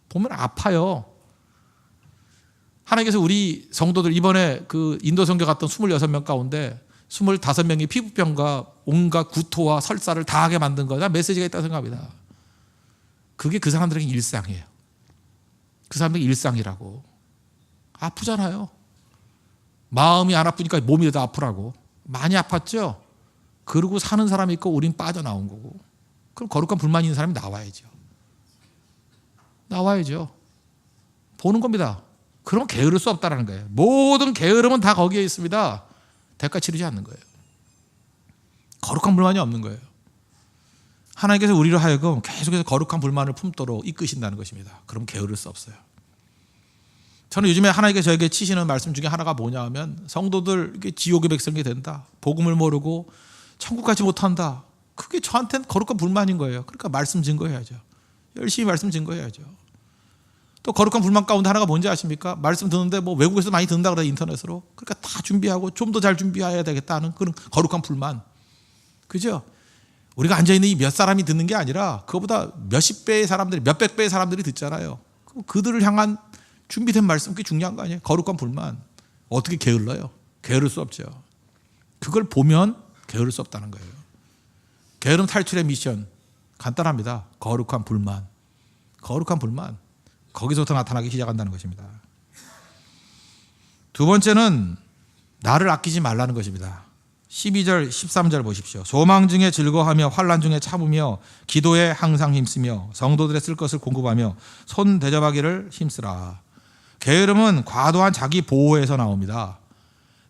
보면 아파요. 하나님께서 우리 성도들 이번에 그 인도 선교 갔던 26명 가운데 25명이 피부병과 온갖 구토와 설사를 다 하게 만든 거다. 메시지가 있다고 생각합니다. 그게 그 사람들에게 일상이에요. 그 사람들에게 일상이라고. 아프잖아요. 마음이 안 아프니까 몸이 더 아프라고. 많이 아팠죠? 그러고 사는 사람이 있고 우린 빠져나온 거고. 그럼 거룩한 불만 있는 사람이 나와야죠. 나와야죠. 보는 겁니다. 그러면 게으를 수 없다는 거예요. 모든 게으름은 다 거기에 있습니다. 대가 치르지 않는 거예요. 거룩한 불만이 없는 거예요. 하나님께서 우리로 하여금 계속해서 거룩한 불만을 품도록 이끄신다는 것입니다. 그럼 게으를 수 없어요. 저는 요즘에 하나님께서 저에게 치시는 말씀 중에 하나가 뭐냐 하면 성도들 이게 지옥의 백성이 된다. 복음을 모르고 천국 가지 못한다. 그게 저한테는 거룩한 불만인 거예요. 그러니까 말씀 증거해야죠. 열심히 말씀 증거해야죠. 또 거룩한 불만 가운데 하나가 뭔지 아십니까? 말씀 듣는데 뭐 외국에서 많이 듣는다 그래 인터넷으로. 그러니까 다 준비하고 좀 더 잘 준비해야 되겠다는 그런 거룩한 불만. 그죠? 우리가 앉아있는 이 몇 사람이 듣는 게 아니라 그거보다 몇십 배의 사람들이 몇백 배의 사람들이 듣잖아요. 그들을 향한 준비된 말씀 그게 중요한 거 아니에요? 거룩한 불만. 어떻게 게을러요? 게으를 수 없죠. 그걸 보면 게으를 수 없다는 거예요. 게으름 탈출의 미션 간단합니다. 거룩한 불만. 거룩한 불만. 거기서부터 나타나기 시작한다는 것입니다. 두 번째는 나를 아끼지 말라는 것입니다. 12절 13절 보십시오. 소망 중에 즐거워하며 환난 중에 참으며 기도에 항상 힘쓰며 성도들의 쓸 것을 공급하며 손 대접하기를 힘쓰라. 게으름은 과도한 자기 보호에서 나옵니다.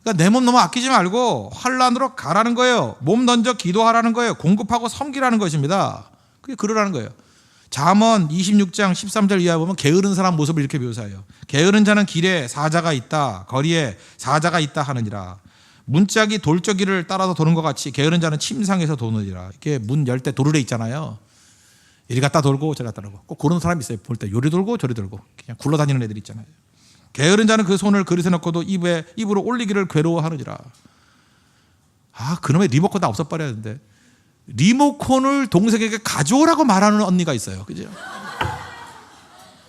그러니까 내 몸 너무 아끼지 말고 환난으로 가라는 거예요. 몸 던져 기도하라는 거예요. 공급하고 섬기라는 것입니다. 그게 그러라는 거예요. 잠언 26장 13절 이하에 보면 게으른 사람 모습을 이렇게 묘사해요. 게으른 자는 길에 사자가 있다. 거리에 사자가 있다 하느니라. 문짝이 돌적이를 따라서 도는 것 같이 게으른 자는 침상에서 도느니라. 이게 문 열 때 도르래 있잖아요. 이리 갔다 돌고 저리 갔다 돌고. 꼭 그런 사람이 있어요. 볼 때 요리 돌고 저리 돌고. 그냥 굴러다니는 애들 있잖아요. 게으른 자는 그 손을 그릇에 넣고도 입으로 올리기를 괴로워하느니라. 아, 그놈의 리모컨 다 없어버려야 되는데. 리모컨을 동생에게 가져오라고 말하는 언니가 있어요. 그죠?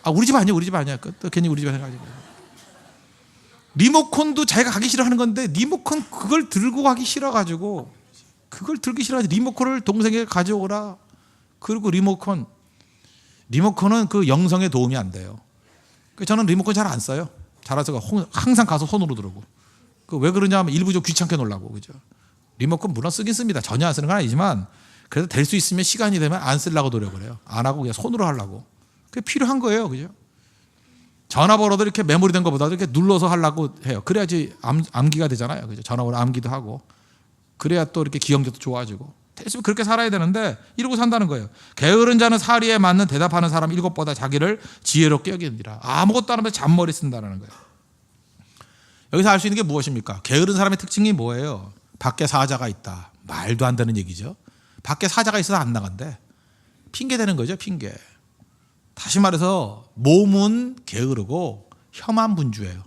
아, 우리 집 아니야, 우리 집 아니야. 또 괜히 우리 집 생각하지. 리모컨도 자기가 가기 싫어하는 건데 리모컨 그걸 들고 가기 싫어가지고 그걸 들기 싫어가지고 리모컨을 동생에게 가져오라. 그리고 리모컨은 그 영성에 도움이 안 돼요. 저는 리모컨 잘 안 써요. 잘해서 항상 가서 손으로 들고. 왜 그러냐면 일부 좀 귀찮게 놀라고. 그죠? 리모컨 물론 쓰긴 씁니다. 전혀 안 쓰는 건 아니지만 그래도 될 수 있으면 시간이 되면 안 쓰려고 노력을 해요. 안 하고 그냥 손으로 하려고. 그게 필요한 거예요. 그죠? 전화번호도 이렇게 메모리 된 것보다 이렇게 눌러서 하려고 해요. 그래야지 암기가 되잖아요. 그죠? 전화번호 암기도 하고. 그래야 또 이렇게 기억력도 좋아지고. 대신 그렇게 살아야 되는데 이러고 산다는 거예요. 게으른 자는 사리에 맞는 대답하는 사람 7보다 자기를 지혜롭게 여기느니라. 아무것도 안 하면서 잔머리 쓴다는 거예요. 여기서 알 수 있는 게 무엇입니까? 게으른 사람의 특징이 뭐예요? 밖에 사자가 있다. 말도 안 되는 얘기죠. 밖에 사자가 있어서 안 나간대. 핑계 대는 거죠. 핑계. 다시 말해서 몸은 게으르고 혀만 분주해요.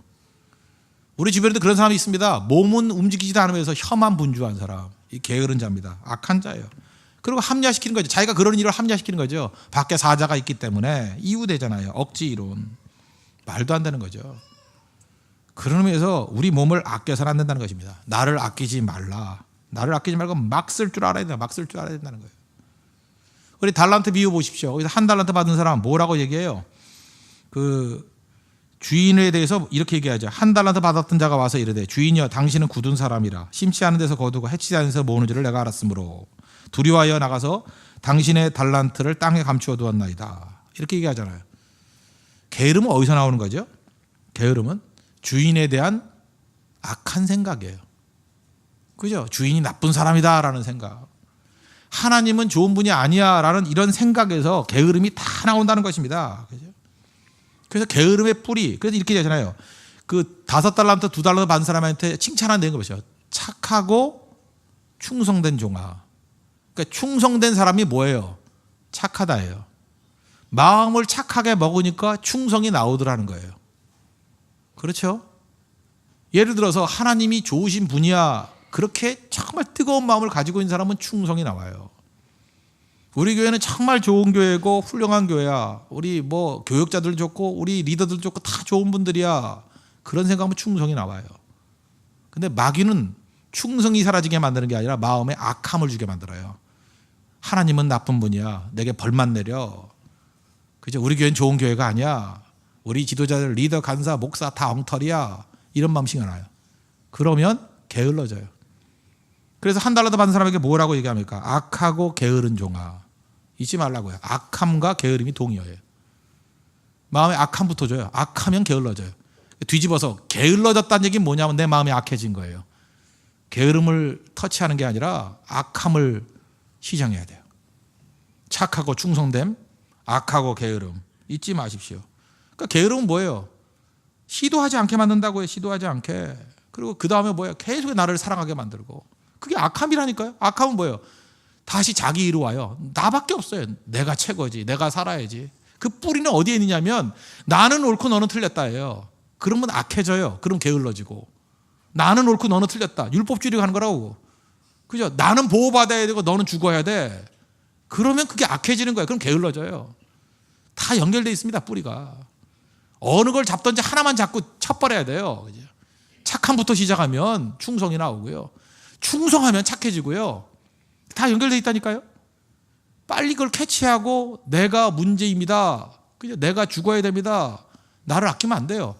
우리 주변에도 그런 사람이 있습니다. 몸은 움직이지도 않으면서 혀만 분주한 사람. 이 게으른 자입니다. 악한 자예요. 그리고 합리화시키는 거죠. 자기가 그런 일을 합리화시키는 거죠. 밖에 사자가 있기 때문에 이유되잖아요. 억지 이론. 말도 안 되는 거죠. 그런 의미에서 우리 몸을 아껴서는 안 된다는 것입니다. 나를 아끼지 말라. 나를 아끼지 말고 막 쓸 줄 알아야 된다. 막 쓸 줄 알아야 된다는 거예요. 우리 달란트 비유 보십시오. 거기서 한 달란트 받은 사람 뭐라고 얘기해요? 그 주인에 대해서 이렇게 얘기하죠. 한 달란트 받았던 자가 와서 이르되 주인이여 당신은 굳은 사람이라 심지 않은 데서 거두고 해치지 않은 데서 모으는 줄을 내가 알았으므로 두려워하여 나가서 당신의 달란트를 땅에 감추어 두었나이다. 이렇게 얘기하잖아요. 게으름은 어디서 나오는 거죠? 게으름은 주인에 대한 악한 생각이에요. 그죠? 주인이 나쁜 사람이다라는 생각. 하나님은 좋은 분이 아니야라는 이런 생각에서 게으름이 다 나온다는 것입니다. 그죠? 그래서 게으름의 뿌리. 그래서 이렇게 되잖아요. 그 5달란트 2달란트 받은 사람한테 칭찬한 내용을 보세요. 착하고 충성된 종아. 그러니까 충성된 사람이 뭐예요? 착하다예요. 마음을 착하게 먹으니까 충성이 나오더라는 거예요. 그렇죠? 예를 들어서 하나님이 좋으신 분이야. 그렇게 정말 뜨거운 마음을 가지고 있는 사람은 충성이 나와요. 우리 교회는 정말 좋은 교회고 훌륭한 교회야. 우리 뭐 교육자들 좋고 우리 리더들 좋고 다 좋은 분들이야. 그런 생각하면 충성이 나와요. 근데 마귀는 충성이 사라지게 만드는 게 아니라 마음에 악함을 주게 만들어요. 하나님은 나쁜 분이야. 내게 벌만 내려. 그죠? 우리 교회는 좋은 교회가 아니야. 우리 지도자들, 리더, 간사, 목사 다 엉터리야. 이런 마음이 나요. 그러면 게을러져요. 그래서 $1 받는 사람에게 뭐라고 얘기합니까? 악하고 게으른 종아. 잊지 말라고요. 악함과 게으름이 동의어예요. 마음에 악함부터 줘요. 악하면 게을러져요. 뒤집어서 게을러졌다는 얘기는 뭐냐면 내 마음이 악해진 거예요. 게으름을 터치하는 게 아니라 악함을 시정해야 돼요. 착하고 충성됨, 악하고 게으름. 잊지 마십시오. 그러니까 게으름은 뭐예요? 시도하지 않게 만든다고요. 시도하지 않게. 그리고 그 다음에 뭐예요? 계속 나를 사랑하게 만들고. 그게 악함이라니까요. 악함은 뭐예요? 다시 자기 이로 와요. 나밖에 없어요. 내가 최고지. 내가 살아야지. 그 뿌리는 어디에 있느냐면 나는 옳고 너는 틀렸다예요. 그러면 악해져요. 그럼 게을러지고. 나는 옳고 너는 틀렸다. 율법주의가 하는 거라고. 그죠? 나는 보호받아야 되고 너는 죽어야 돼. 그러면 그게 악해지는 거예요. 그럼 게을러져요. 다 연결되어 있습니다. 뿌리가. 어느 걸 잡든지 하나만 잡고 쳐버려야 돼요. 그죠? 착함부터 시작하면 충성이 나오고요. 충성하면 착해지고요. 다 연결되어 있다니까요. 빨리 그걸 캐치하고 내가 문제입니다. 그죠? 내가 죽어야 됩니다. 나를 아끼면 안 돼요.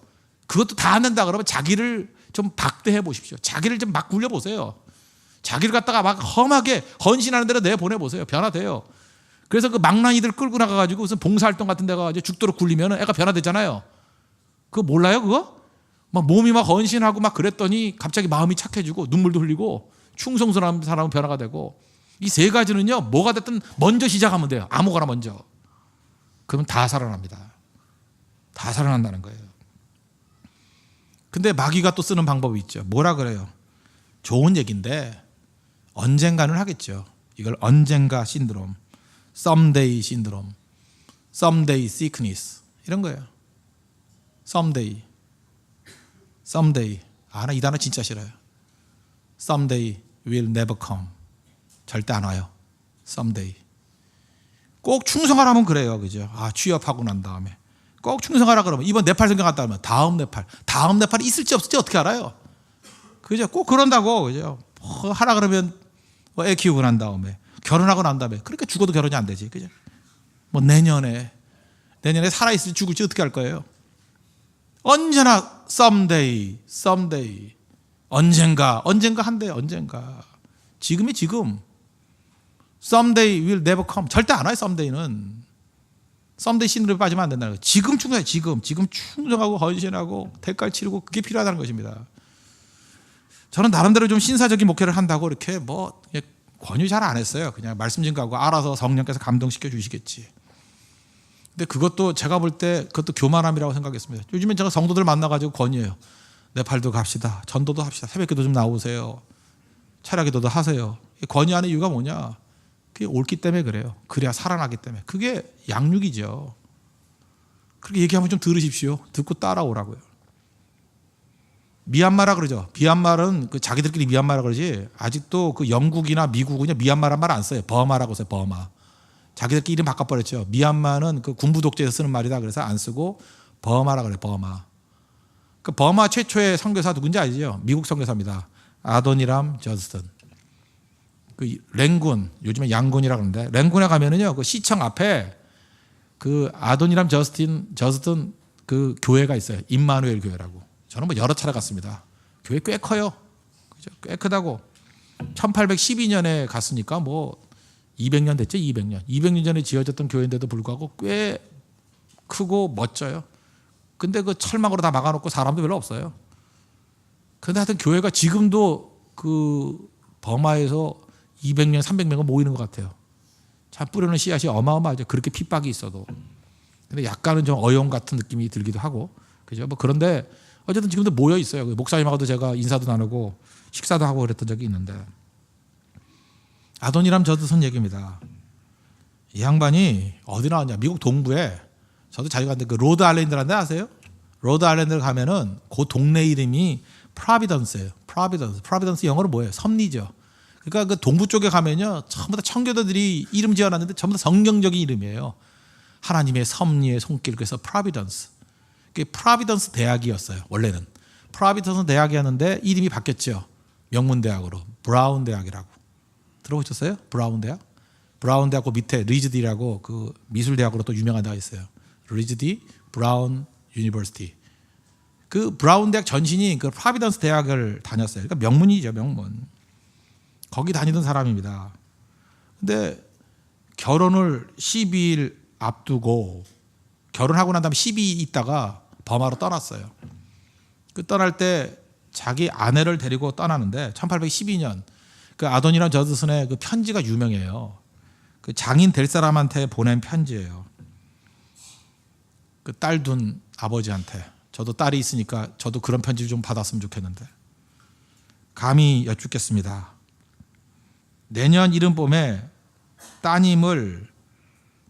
그것도 다 안 된다 그러면 자기를 좀 박대해 보십시오. 자기를 좀 막 굴려보세요. 자기를 갖다가 막 험하게 헌신하는 대로 내보내보세요. 변화돼요. 그래서 그 망나니들 끌고 나가가지고 무슨 봉사활동 같은 데 가가지고 죽도록 굴리면 애가 변화되잖아요. 그거 몰라요 그거? 막 몸이 막 헌신하고 막 그랬더니 갑자기 마음이 착해지고 눈물도 흘리고 충성스러운 사람은 변화가 되고 이 세 가지는요 뭐가 됐든 먼저 시작하면 돼요. 아무거나 먼저. 그러면 다 살아납니다. 다 살아난다는 거예요. 근데 마귀가 또 쓰는 방법이 있죠. 뭐라 그래요? 좋은 얘기인데 언젠가는 하겠죠. 이걸 언젠가 신드롬, someday 신드롬, someday sickness 이런 거예요. someday. 나 이 단어 진짜 싫어요. someday will never come. 절대 안 와요. someday. 꼭 충성하라면 그래요. 그죠? 취업하고 난 다음에. 꼭 충성하라 그러면 이번 네팔 선교 갔다 오면 다음 네팔이 있을지 없을지 어떻게 알아요? 그죠? 꼭 그런다고. 그죠? 하라 그러면 애 키우고 난 다음에 결혼하고 난 다음에 그러니까 죽어도 결혼이 안 되지. 그죠? 뭐 내년에 살아있을지 죽을지 어떻게 할 거예요? 언제나 someday. 언젠가 한대. 언젠가. 지금이 지금. someday will never come. 절대 안 와요. someday는. someday 신으로 빠지면 안 된다는 거예요. 지금 충성해. 지금 충성하고 헌신하고 대가를 치르고 그게 필요하다는 것입니다. 저는 나름대로 좀 신사적인 목회를 한다고 이렇게 뭐 권유 잘 안 했어요. 그냥 말씀 증거하고 알아서 성령께서 감동시켜 주시겠지. 근데 그것도 제가 볼 때 그것도 교만함이라고 생각했습니다. 요즘엔 제가 성도들 만나가지고 권유해요. 네팔도 갑시다. 전도도 합시다. 새벽기도 좀 나오세요. 철야기도도 하세요. 권유하는 이유가 뭐냐? 그게 옳기 때문에 그래요. 그래야 살아나기 때문에. 그게 양육이죠. 그렇게 얘기하면 좀 들으십시오. 듣고 따라오라고요. 미얀마라 그러죠. 미얀마는 그 자기들끼리 미얀마라 그러지 아직도 그 영국이나 미국은요 미얀마란 말 안 써요. 버마라고 써요. 버마. 자기들끼리 이름 바꿔버렸죠. 미얀마는 그 군부 독재에서 쓰는 말이다 그래서 안 쓰고 버마라 그래요. 버마. 그 버마 최초의 선교사 누군지 아시죠? 미국 선교사입니다. 아도니람 저스튼. 그 랭군 요즘에 양군이라 그러는데 랭군에 가면은요 그 시청 앞에 그 아도니람 저스튼 그 교회가 있어요. 임마누엘 교회라고. 저는 뭐 여러 차례 갔습니다. 교회 꽤 커요. 그죠? 꽤 크다고. 1812년에 갔으니까 뭐 200년 됐죠. 200년 전에 지어졌던 교회인데도 불구하고 꽤 크고 멋져요. 근데 그 철망으로 다 막아놓고 사람도 별로 없어요. 근데 하여튼 교회가 지금도 그 버마에서 200명, 300명은 모이는 것 같아요. 참 뿌리는 씨앗이 어마어마하죠. 그렇게 핍박이 있어도. 근데 약간은 좀 어용 같은 느낌이 들기도 하고, 그죠? 뭐 그런데 어쨌든 지금도 모여 있어요. 목사님하고도 제가 인사도 나누고 식사도 하고 그랬던 적이 있는데, 아도니람 저드슨 얘기입니다. 이 양반이 어디 나왔냐? 미국 동부에, 저도 자주 갔는데 그 로드 아일랜드라는 데 아세요? 로드 아일랜드를 가면은 그 동네 이름이 프로비던스예요. 프로비던스 영어로 뭐예요? 섭리죠. 그러니까 그 동부 쪽에 가면요, 전부 다 청교도들이 이름 지어놨는데 전부 다 성경적인 이름이에요. 하나님의 섭리의 손길. 그래서 프로비던스. 그게 프로비던스 대학이었어요. 원래는 프로비던스 대학이었는데 이름이 바뀌었죠. 명문대학으로 브라운 대학이라고. 들어보셨어요? 브라운 대학? 브라운 대학 그 밑에 리즈디라고 그 미술대학으로 또 유명한 데가 있어요. 리즈디 브라운 유니버시티. 그 브라운 대학 전신이 그 프로비던스 대학을 다녔어요. 그러니까 명문이죠, 명문. 거기 다니던 사람입니다. 근데 결혼을 12일 앞두고, 결혼하고 난 다음에 12일 있다가 버마로 떠났어요. 그 떠날 때 자기 아내를 데리고 떠나는데 1812년 그 아도니람 저드슨의 그 편지가 유명해요. 그 장인 될 사람한테 보낸 편지예요. 그 딸 둔 아버지한테. 저도 딸이 있으니까 저도 그런 편지를 좀 받았으면 좋겠는데. 감히 여쭙겠습니다. 내년 이른 봄에 따님을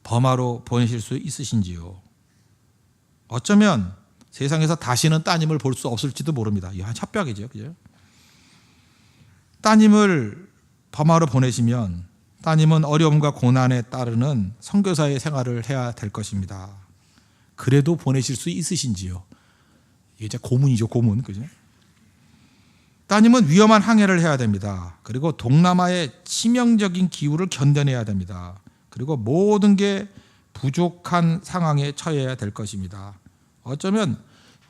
버마로 보내실 수 있으신지요? 어쩌면 세상에서 다시는 따님을 볼 수 없을지도 모릅니다. 이거 한 협박이죠, 그죠? 따님을 버마로 보내시면 따님은 어려움과 고난에 따르는 선교사의 생활을 해야 될 것입니다. 그래도 보내실 수 있으신지요? 이게 이제 고문이죠, 고문, 그죠? 따님은 위험한 항해를 해야 됩니다. 그리고 동남아의 치명적인 기후를 견뎌내야 됩니다. 그리고 모든 게 부족한 상황에 처해야 될 것입니다. 어쩌면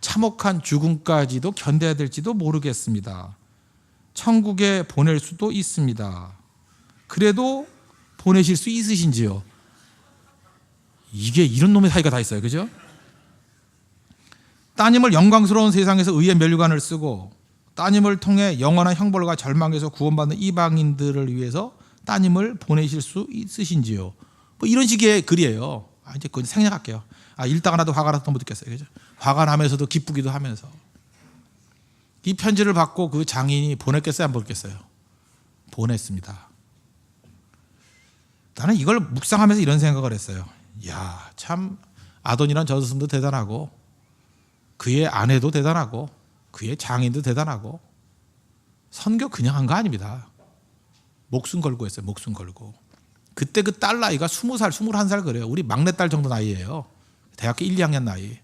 참혹한 죽음까지도 견뎌야 될지도 모르겠습니다. 천국에 보낼 수도 있습니다. 그래도 보내실 수 있으신지요? 이게 이런 놈의 사이가 다 있어요, 그죠? 따님을 영광스러운 세상에서 의의 면류관을 쓰고 따님을 통해 영원한 형벌과 절망에서 구원받는 이방인들을 위해서 따님을 보내실 수 있으신지요? 뭐 이런 식의 글이에요. 이제 그건 생략할게요. 읽다가 나도 화가 나서 못 듣겠어요. 그죠? 화가 나면서도 기쁘기도 하면서. 이 편지를 받고 그 장인이 보냈겠어요? 안 보냈겠어요? 보냈습니다. 나는 이걸 묵상하면서 이런 생각을 했어요. 야, 참 아도니란 저드슨도 대단하고 그의 아내도 대단하고 그의 장인도 대단하고 선교 그냥 한 거 아닙니다. 목숨 걸고 했어요. 목숨 걸고. 그때 그 딸 나이가 20살, 21살 그래요. 우리 막내딸 정도 나이예요. 대학교 1, 2학년 나이.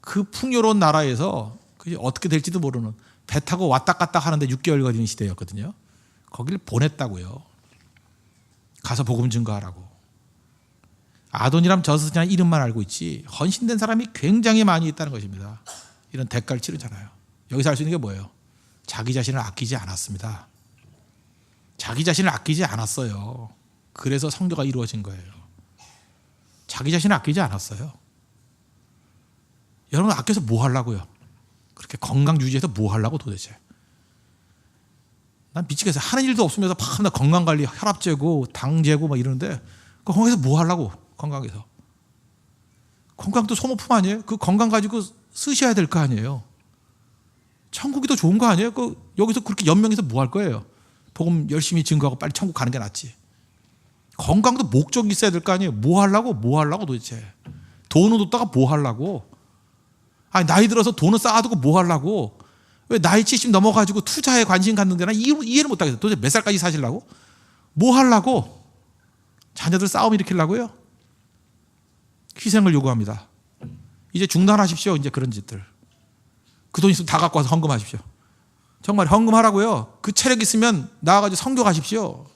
그 풍요로운 나라에서 어떻게 될지도 모르는, 배 타고 왔다 갔다 하는데 6개월 걸리는 시대였거든요. 거기를 보냈다고요. 가서 복음 증거하라고. 아도니람 저드슨이라는 이름만 알고 있지 헌신된 사람이 굉장히 많이 있다는 것입니다. 이런 대가를 치르잖아요. 여기서 알 수 있는 게 뭐예요? 자기 자신을 아끼지 않았습니다. 자기 자신을 아끼지 않았어요. 그래서 성교가 이루어진 거예요. 자기 자신을 아끼지 않았어요. 여러분 아껴서 뭐 하려고요? 그렇게 건강 유지해서 뭐 하려고 도대체? 난 미치겠어요. 하는 일도 없으면서 밤낮 건강관리, 혈압 재고 당 재고 막 이러는데 거기서 뭐 하려고? 건강에서. 건강도 소모품 아니에요? 그 건강 가지고 쓰셔야 될 거 아니에요? 천국이 더 좋은 거 아니에요? 여기서 그렇게 연명해서 뭐 할 거예요? 복음 열심히 증거하고 빨리 천국 가는 게 낫지. 건강도 목적이 있어야 될 거 아니에요? 뭐 하려고 도대체? 돈을 뒀다가 뭐 하려고? 나이 들어서 돈을 쌓아두고 뭐 하려고? 왜 나이 70 넘어가지고 투자에 관심 갖는 데나 이해를 못 하겠어요. 도대체 몇 살까지 사시려고? 뭐 하려고? 자녀들 싸움 일으키려고요? 희생을 요구합니다. 이제 중단하십시오. 이제 그런 짓들. 그 돈 있으면 다 갖고 와서 헌금하십시오. 정말 헌금하라고요. 그 체력 있으면 나와가지고 선교 가십시오.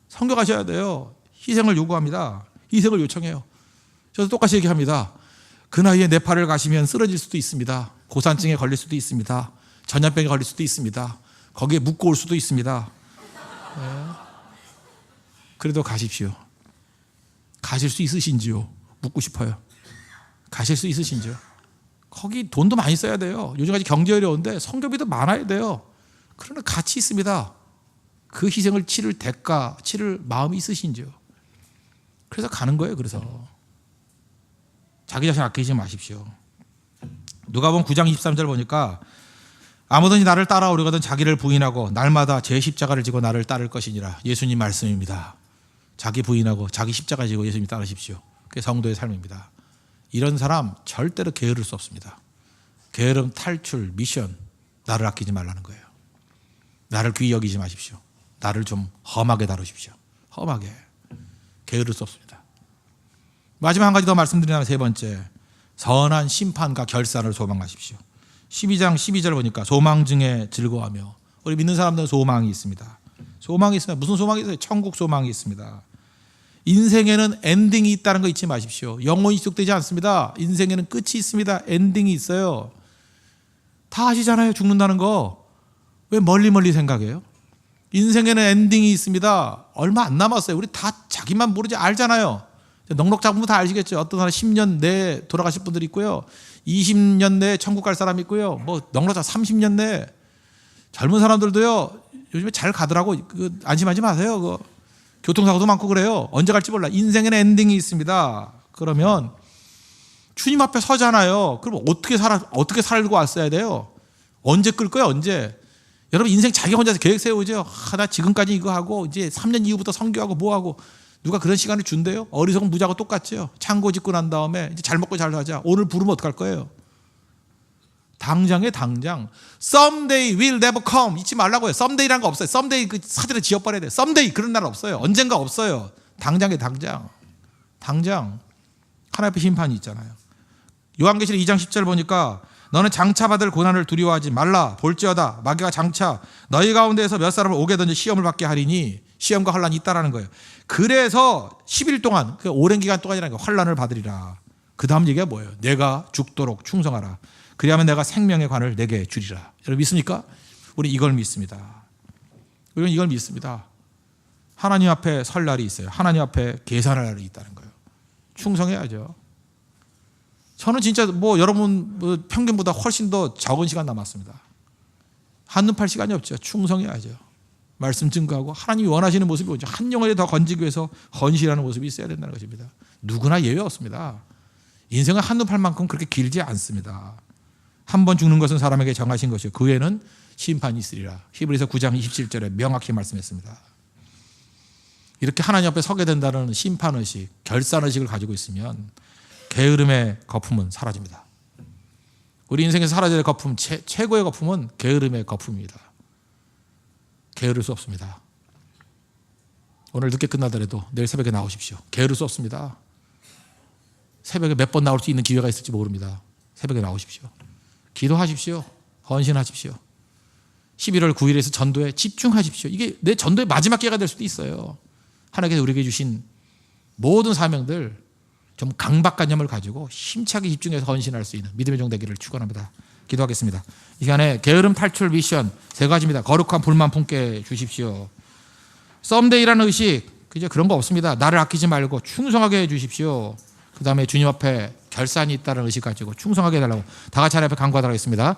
선교 가셔야 돼요. 희생을 요구합니다. 희생을 요청해요. 저도 똑같이 얘기합니다. 그 나이에 네팔을 가시면 쓰러질 수도 있습니다. 고산증에 걸릴 수도 있습니다. 전염병에 걸릴 수도 있습니다. 거기에 묻고 올 수도 있습니다. 네. 그래도 가십시오. 가실 수 있으신지요? 묻고 싶어요. 가실 수 있으신지요? 거기 돈도 많이 써야 돼요. 요즘까지 경제 어려운데 선교비도 많아야 돼요. 그러나 가치 있습니다. 그 희생을 치를 대가, 치를 마음이 있으신지요. 그래서 가는 거예요. 그래서 자기 자신 아끼지 마십시오. 누가복음 9장 23절 보니까 아무든지 나를 따라오려거든 자기를 부인하고 날마다 제 십자가를 지고 나를 따를 것이니라. 예수님 말씀입니다. 자기 부인하고 자기 십자가 지고 예수님 따르십시오. 그게 성도의 삶입니다. 이런 사람 절대로 게으를 수 없습니다. 게으름 탈출 미션. 나를 아끼지 말라는 거예요. 나를 귀히 여기지 마십시오. 나를 좀 험하게 다루십시오. 험하게. 게으를 수 없습니다. 마지막 한 가지 더 말씀드리면 세 번째, 선한 심판과 결산을 소망하십시오. 12장 12절 보니까 소망 중에 즐거워하며, 우리 믿는 사람들은 소망이 있습니다. 소망이 있습니다. 무슨 소망이 있어요? 천국 소망이 있습니다. 인생에는 엔딩이 있다는 거 잊지 마십시오. 영원히 지속되지 않습니다. 인생에는 끝이 있습니다. 엔딩이 있어요. 다 아시잖아요. 죽는다는 거. 왜 멀리 생각해요? 인생에는 엔딩이 있습니다. 얼마 안 남았어요. 우리 다 자기만 모르지 알잖아요. 넉넉 잡으면 다 아시겠죠. 어떤 사람 10년 내에 돌아가실 분들이 있고요. 20년 내에 천국 갈 사람이 있고요. 뭐 넉넉 잡 30년 내에. 젊은 사람들도요. 요즘에 잘 가더라고. 안심하지 마세요. 교통사고도 많고 그래요. 언제 갈지 몰라. 인생에는 엔딩이 있습니다. 그러면 주님 앞에 서잖아요. 그럼 어떻게 살고 왔어야 돼요? 언제 끌 거예요? 언제? 여러분 인생 자기 혼자서 계획 세우죠. 나 지금까지 이거 하고 이제 3년 이후부터 선교하고 뭐하고. 누가 그런 시간을 준대요? 어리석은 부자하고 똑같죠. 창고 짓고 난 다음에 이제 잘 먹고 잘 사자. 오늘 부르면 어떡할 거예요? 당장. Someday will never come. 잊지 말라고요. Someday라는 거 없어요. Someday 그 사전에 지워버려야 돼요. Someday 그런 날 없어요. 언젠가 없어요. 당장. 하나님 앞에 심판이 있잖아요. 요한계시록 2장 10절 보니까 너는 장차 받을 고난을 두려워하지 말라. 볼지어다 마귀가 장차 너희 가운데에서 몇 사람을 오게 던져 시험을 받게 하리니 시험과 환란이 있다라는 거예요. 그래서 10일 동안 그 오랜 기간 동안이라는 거 환란을 받으리라. 그 다음 얘기가 뭐예요? 내가 죽도록 충성하라. 그리하면 내가 생명의 관을 내게 주리라. 여러분 믿습니까? 우리 이걸 믿습니다. 우리는 이걸 믿습니다. 하나님 앞에 설 날이 있어요. 하나님 앞에 계산할 날이 있다는 거예요. 충성해야죠. 저는 진짜 여러분 평균보다 훨씬 더 적은 시간 남았습니다. 한눈 팔 시간이 없죠. 충성해야죠. 말씀 증거하고 하나님이 원하시는 모습이 뭐죠? 한 영혼을 더 건지기 위해서 헌신하는 모습이 있어야 된다는 것입니다. 누구나 예외 없습니다. 인생은 한눈 팔 만큼 그렇게 길지 않습니다. 한 번 죽는 것은 사람에게 정하신 것이요 그 후에는 심판이 있으리라. 히브리서 9장 27절에 명확히 말씀했습니다. 이렇게 하나님 앞에 서게 된다는 심판의식, 결산의식을 가지고 있으면 게으름의 거품은 사라집니다. 우리 인생에서 사라져야 될 거품, 최고의 거품은 게으름의 거품입니다. 게으를 수 없습니다. 오늘 늦게 끝나더라도 내일 새벽에 나오십시오. 게으를 수 없습니다. 새벽에 몇 번 나올 수 있는 기회가 있을지 모릅니다. 새벽에 나오십시오. 기도하십시오. 헌신하십시오. 11월 9일에서 전도에 집중하십시오. 이게 내 전도의 마지막 기회가 될 수도 있어요. 하나님께서 우리에게 주신 모든 사명들 좀 강박관념을 가지고 힘차게 집중해서 헌신할 수 있는 믿음의 종 되기를 축원합니다. 기도하겠습니다. 이 시간에 게으름 탈출 미션 세 가지입니다. 거룩한 불만 품게 주십시오. 썸데이라는 의식 그저 그런 거 없습니다. 나를 아끼지 말고 충성하게 해 주십시오. 그 다음에 주님 앞에 결산이 있다는 의식 가지고 충성하게 해달라고 다 같이 하나님 앞에 간구하도록 하겠습니다.